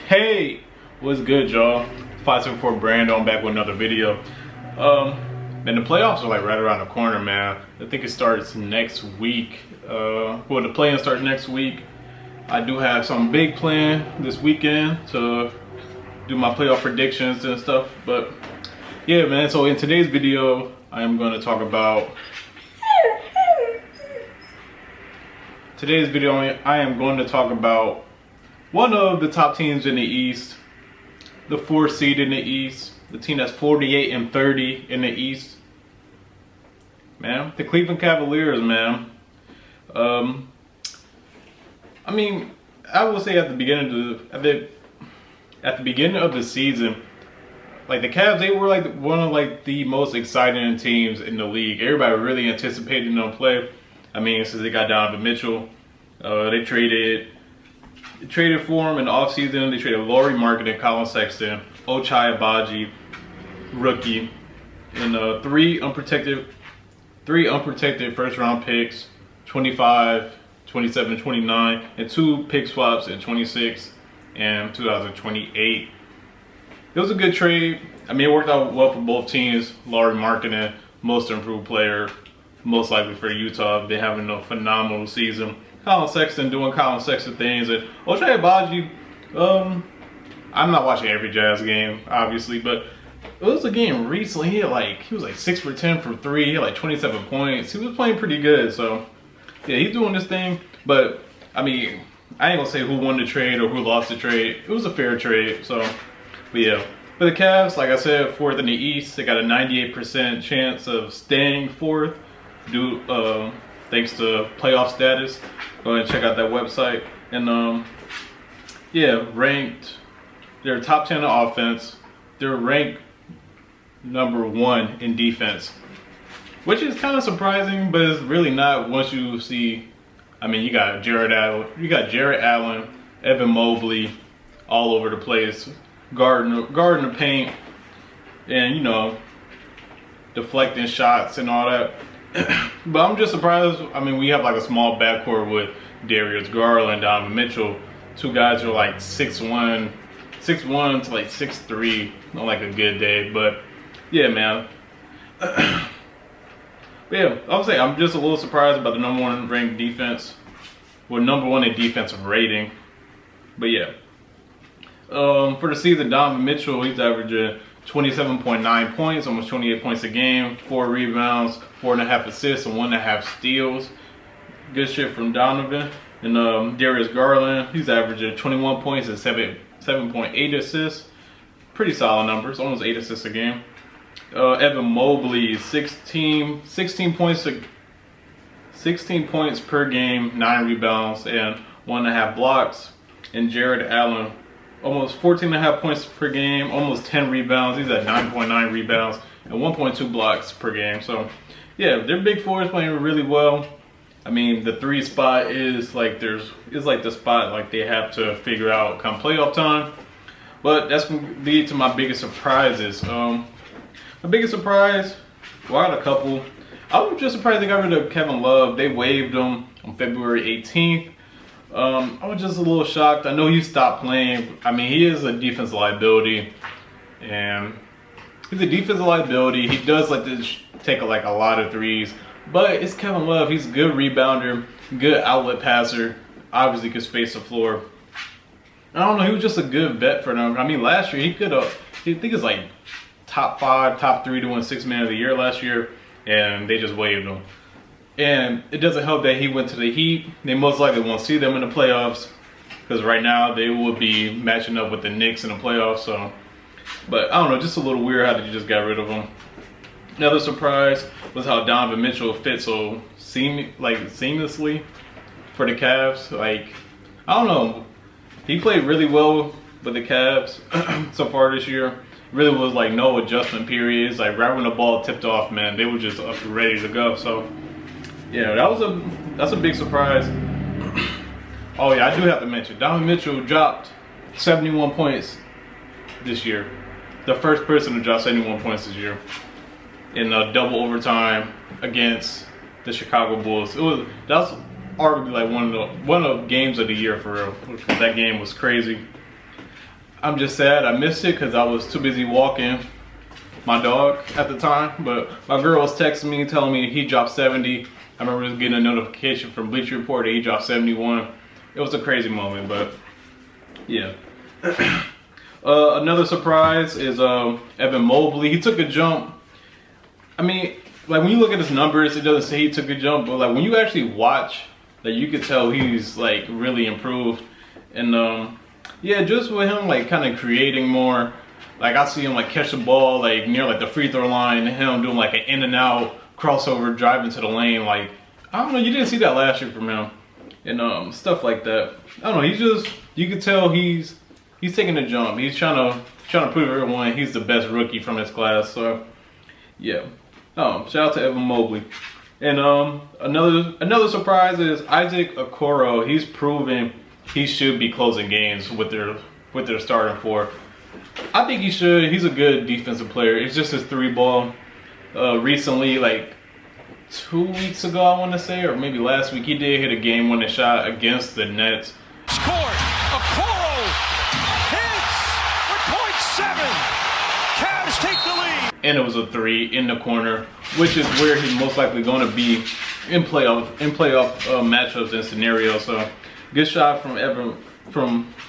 Hey, what's good, y'all? 574 Brando, I'm back with another video. And the playoffs are like right around the corner, man. I think it starts next week. Well, the play-in starts next week. I do have some big plan this weekend to do my playoff predictions and stuff. But yeah, man. So in today's video, I am going to talk about. One of the top teams in the East, the 4th seed in the East, the team that's 48-30 in the East, man, the Cleveland Cavaliers, man. I mean, I will say at the beginning of the season, like the Cavs, they were like one of like the most exciting teams in the league. Everybody really anticipated them to play. I mean, since they got Donovan Mitchell, they traded for him in the offseason. They traded Lauri Markkanen, Colin Sexton, Ochai Agbaji, rookie, and three unprotected first-round picks, 25, 27, 29, and 2 pick swaps in 26 and 2028. It was a good trade. I mean, it worked out well for both teams. Lauri Markkanen, most improved player, most likely for Utah. They're having a phenomenal season. Colin Sexton doing Colin Sexton things, and Ochai Agbaji. I'm not watching every Jazz game, obviously, but it was a game recently. He was like 6 for 10 from 3. He had like 27 points. He was playing pretty good. So yeah, he's doing this thing. But I mean, I ain't gonna say who won the trade or who lost the trade. It was a fair trade. So, but yeah. But the Cavs, like I said, 4th in the East. They got a 98% chance of staying 4th. Thanks to playoff status. Go ahead and check out that website. And yeah, they're top 10 in offense. They're ranked number 1 in defense, which is kind of surprising, but it's really not once you see. I mean, you got Jarrett Allen, Evan Mobley, all over the place, guarding the paint, and deflecting shots and all that. But I'm just surprised. I mean, we have like a small backcourt with Darius Garland, Donovan Mitchell, 2 guys who are like 6'1" to like 6'3" on like a good day. But yeah, man. But yeah, I would say I'm just a little surprised about the number 1 ranked defense. Well, number 1 in defensive rating. But yeah. For the season, Donovan Mitchell, he's averaging 27.9 points, almost 28 points a game, 4 rebounds, 4.5 assists, and 1.5 steals. Good shit from Donovan. And Darius Garland, he's averaging 21 points and 7.8 assists. Pretty solid numbers, almost 8 assists a game. Evan Mobley, 16 points per game, 9 rebounds, and 1.5 blocks. And Jarrett Allen, almost 14.5 points per game, almost 10 rebounds. He's at 9.9 rebounds and 1.2 blocks per game. So, yeah, their big four is playing really well. I mean, the 3 spot is like the spot like they have to figure out come playoff time. But that's gonna lead to my biggest surprises. My biggest surprise, well, I had a couple. I was just surprised they got rid of Kevin Love. They waived him on February 18th. I was just a little shocked. I know he stopped playing. I mean, he is a defense liability, and he's a defensive liability. He does like to take a lot of threes, but it's Kevin Love. He's a good rebounder, good outlet passer. Obviously, could space the floor. I don't know. He was just a good vet for them. I mean, last year he could have. I think it's like top 5, top 3 to win 6th Man of the Year last year, and they just waived him. And it doesn't help that he went to the Heat. They most likely won't see them in the playoffs because right now they will be matching up with the Knicks in the playoffs. So, but I don't know, just a little weird how they just got rid of him. Another surprise was how Donovan Mitchell fit so seamlessly for the Cavs. Like, I don't know, he played really well with the Cavs so far this year. Really was like no adjustment periods. Like right when the ball tipped off, man, they were just up ready to go. So. Yeah, that's a big surprise. Oh yeah, I do have to mention Donovan Mitchell dropped 71 points this year. The first person to drop 71 points this year in a double overtime against the Chicago Bulls. That's arguably like one of games of the year for real. That game was crazy. I'm just sad I missed it because I was too busy walking my dog at the time. But my girl was texting me telling me he dropped 70. I remember just getting a notification from Bleacher Report that he dropped 71. It was a crazy moment, but yeah. Another surprise is Evan Mobley. He took a jump. I mean, like when you look at his numbers, it doesn't say he took a jump, but like when you actually watch, like you could tell he's like really improved. And yeah, just with him like kind of creating more. Like I see him like catch the ball like near like the free throw line, and him doing like an in and out crossover driving to the lane. Like I don't know, you didn't see that last year from him, and stuff like that. I don't know. He's just, you can tell he's taking a jump. He's trying to prove everyone he's the best rookie from his class. So yeah. Shout out to Evan Mobley. And another surprise is Isaac Okoro. He's proven he should be closing games with their starting four. I think he should. He's a good defensive player. It's just his three ball. Recently, like 2 weeks ago, I want to say, or maybe last week, he did hit a game-winning shot against the Nets. Scored. Okoro hits with .7. Cavs take the lead. And it was a three in the corner, which is where he's most likely going to be in playoff matchups and scenarios. So, good shot from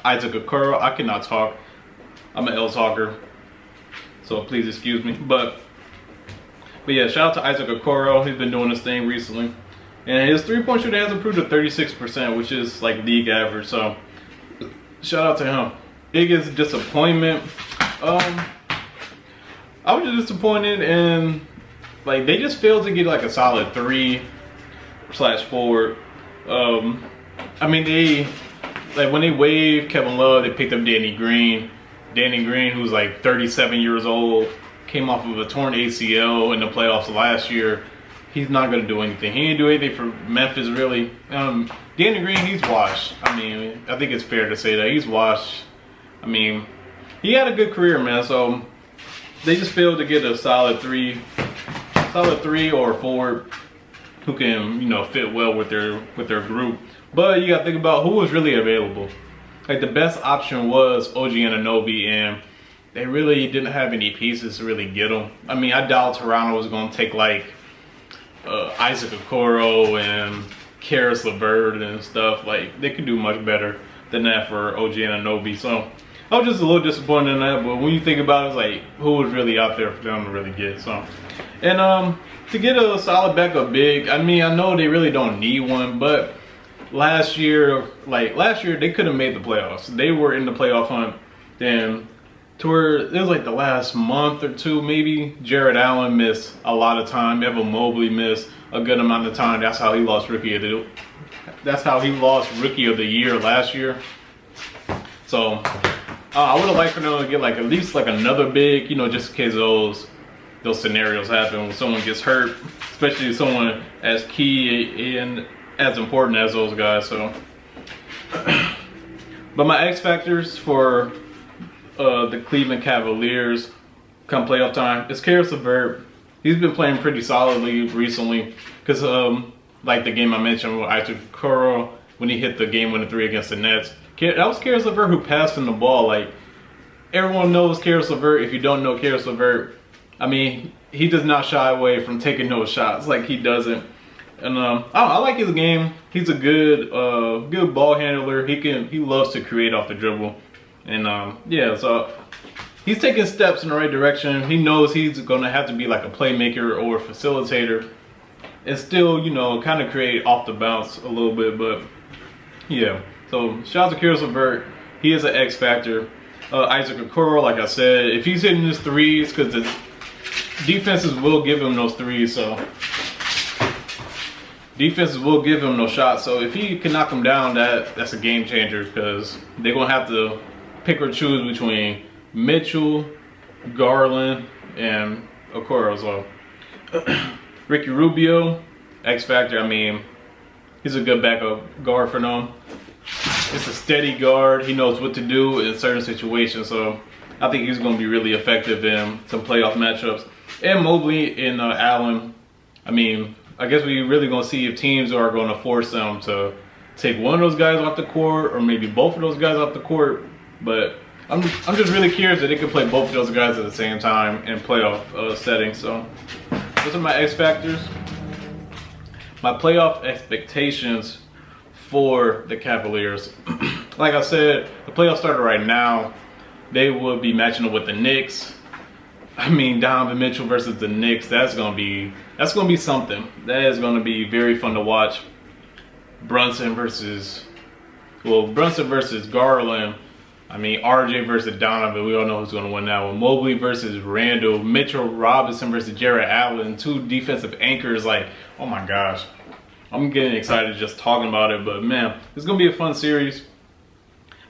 Isaac Okoro. I cannot talk. I'm an L talker, so please excuse me. But yeah, shout out to Isaac Okoro. He's been doing this thing recently, and his three-point shooting has improved to 36%, which is like league average. So shout out to him. Biggest disappointment. I was just disappointed in, like, they just failed to get like a solid 3/4. I mean, they, like, when they waived Kevin Love, they picked up Danny Green. Danny Green, who's like 37 years old, came off of a torn ACL in the playoffs last year. He's not going to do anything. He didn't do anything for Memphis, really. Danny Green, he's washed. I mean, I think it's fair to say that. He's washed. I mean, he had a good career, man, so they just failed to get a solid three or four who can, you know, fit well with their group. But you got to think about who was really available. Like, the best option was OG Anunoby, and they really didn't have any pieces to really get him. I mean, I doubt Toronto was going to take, like, Isaac Okoro and Karis LeVert and stuff. Like, they could do much better than that for OG Anunoby. So, I was just a little disappointed in that. But when you think about it, it's like, who was really out there for them to really get? So, and to get a solid backup big, I mean, I know they really don't need one, but last year they could have made the playoffs. They were in the playoff hunt. Then it was like the last month or two, maybe. Jared Allen missed a lot of time. Evan Mobley missed a good amount of time. That's how he lost rookie of the year last year. So I would have liked for them to get like at least like another big, you know, just in case those scenarios happen when someone gets hurt, especially someone as key and as important as those guys. So, but my X factors for the Cleveland Cavaliers come playoff time is Karis LeVert. He's been playing pretty solidly recently because like the game I mentioned with Isaac Okoro when he hit the game-winning three against the Nets. That was Karis LeVert who passed him the ball. Like, everyone knows Karis LeVert. If you don't know Karis LeVert, I mean, he does not shy away from taking those shots. Like, he doesn't. And I like his game. He's a good ball handler. He loves to create off the dribble. And yeah, so he's taking steps in the right direction. He knows he's gonna have to be like a playmaker or a facilitator and still, you know, kind of create off the bounce a little bit. But yeah, so shout out to Karis LeVert. He is an X factor. Isaac Okoro, like I said, if he's hitting his threes, because the defenses will give him those threes, so defenses will give him no shots. So if he can knock them down, that's a game changer, because they're gonna have to pick or choose between Mitchell, Garland, and Okoro as well. Ricky Rubio, X factor. I mean, he's a good backup guard for them. It's a steady guard. He knows what to do in certain situations. So I think he's going to be really effective in some playoff matchups. And Mobley and Allen. I mean, I guess we really going to see if teams are going to force them to take one of those guys off the court or maybe both of those guys off the court. But I'm just really curious that they can play both of those guys at the same time in playoff settings. So those are my X factors. My playoff expectations for the Cavaliers. Like I said, the playoffs started right now. They will be matching up with the Knicks. I mean, Donovan Mitchell versus the Knicks. That's gonna be something. That is gonna be very fun to watch. Brunson versus Garland. I mean, RJ versus Donovan. We all know who's gonna win that one. Mobley versus Randall. Mitchell Robinson versus Jarrett Allen. Two defensive anchors. Like, oh my gosh, I'm getting excited just talking about it. But man, it's gonna be a fun series.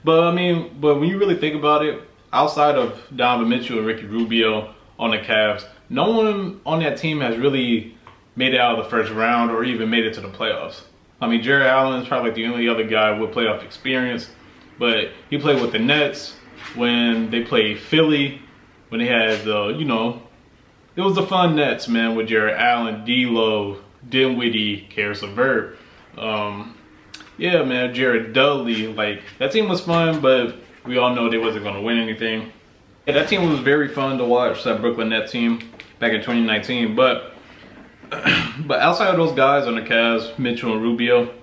But I mean, when you really think about it, outside of Donovan Mitchell and Ricky Rubio on the Cavs, no one on that team has really made it out of the first round or even made it to the playoffs. I mean, Jarrett Allen is probably the only other guy with playoff experience, but he played with the Nets when they played Philly, when they had the, it was the fun Nets, man, with Jarrett Allen, D'Lo, Dinwiddie, Karis LeVert. Yeah, man, Jared Dudley. Like, that team was fun, but we all know they wasn't going to win anything. Yeah, that team was very fun to watch, that Brooklyn Nets team back in 2019. But outside of those guys on the Cavs, Mitchell and Rubio,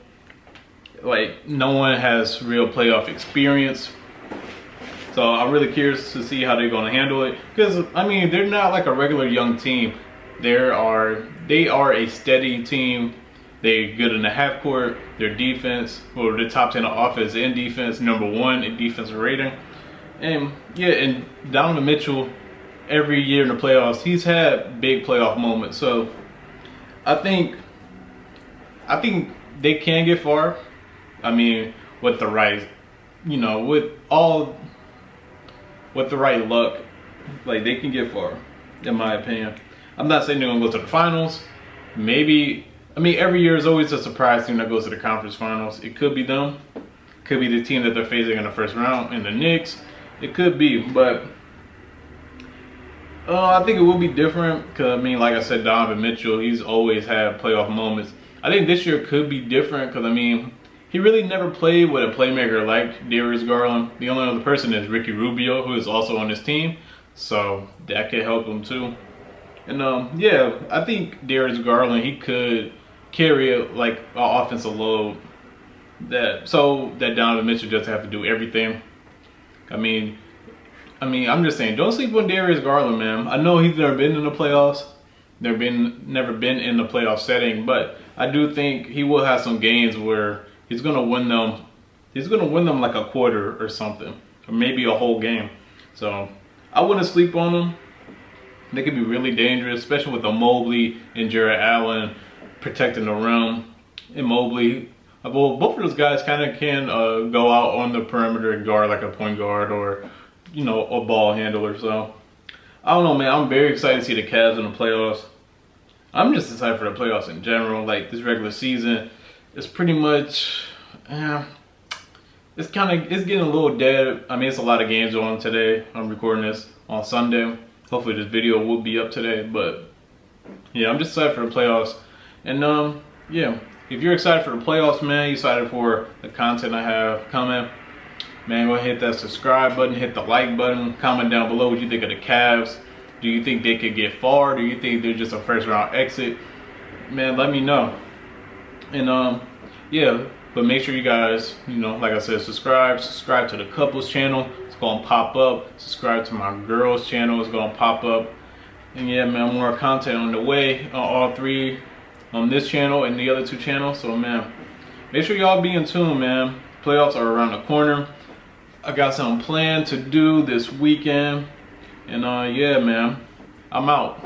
like, no one has real playoff experience. So I'm really curious to see how they're going to handle it. Because, I mean, they're not like a regular young team. They are a steady team. They're good in the half court. Their defense, well, the top 10 of offense and defense, #1 in defensive rating. And yeah, and Donovan Mitchell, every year in the playoffs, he's had big playoff moments. So I think they can get far. I mean, with the right, with the right luck, like, they can get far, in my opinion. I'm not saying they're gonna go to the finals. Maybe. I mean, every year is always a surprise team that goes to the conference finals. It could be them. Could be the team that they're facing in the first round, in the Knicks. It could be, but I think it will be different. Because, I mean, like I said, Donovan Mitchell, he's always had playoff moments. I think this year could be different because, I mean, he really never played with a playmaker like Darius Garland. The only other person is Ricky Rubio, who is also on this team. So that could help him too. And, yeah, I think Darius Garland, he could carry like an offensive load so that Donovan Mitchell doesn't have to do everything. I mean, I'm just saying, don't sleep on Darius Garland, man. I know he's never been in the playoffs, never been in the playoff setting, but I do think he will have some games where he's gonna win them. He's gonna win them like a quarter or something, or maybe a whole game. So I wouldn't sleep on them. They could be really dangerous, especially with the Mobley and Jarrett Allen protecting the rim. And Mobley, well, both of those guys kind of can go out on the perimeter and guard like a point guard or, a ball handler. So, I don't know, man. I'm very excited to see the Cavs in the playoffs. I'm just excited for the playoffs in general. Like, this regular season, it's pretty much, it's getting a little dead. I mean, it's a lot of games on today. I'm recording this on Sunday. Hopefully this video will be up today. But, yeah, I'm just excited for the playoffs. And yeah, if you're excited for the playoffs, man, you're excited for the content I have coming, man, go ahead and hit that subscribe button, hit the like button, comment down below what you think of the Cavs. Do you think they could get far? Do you think they're just a first round exit? Man, let me know. And yeah, but make sure you guys, like I said, subscribe to the couples channel. It's gonna pop up. Subscribe to my girls channel. It's gonna pop up. And yeah, man, more content on the way on all three. On this channel and the other two channels. So, man, make sure y'all be in tune, man. Playoffs are around the corner. I got something planned to do this weekend. And, yeah, man, I'm out.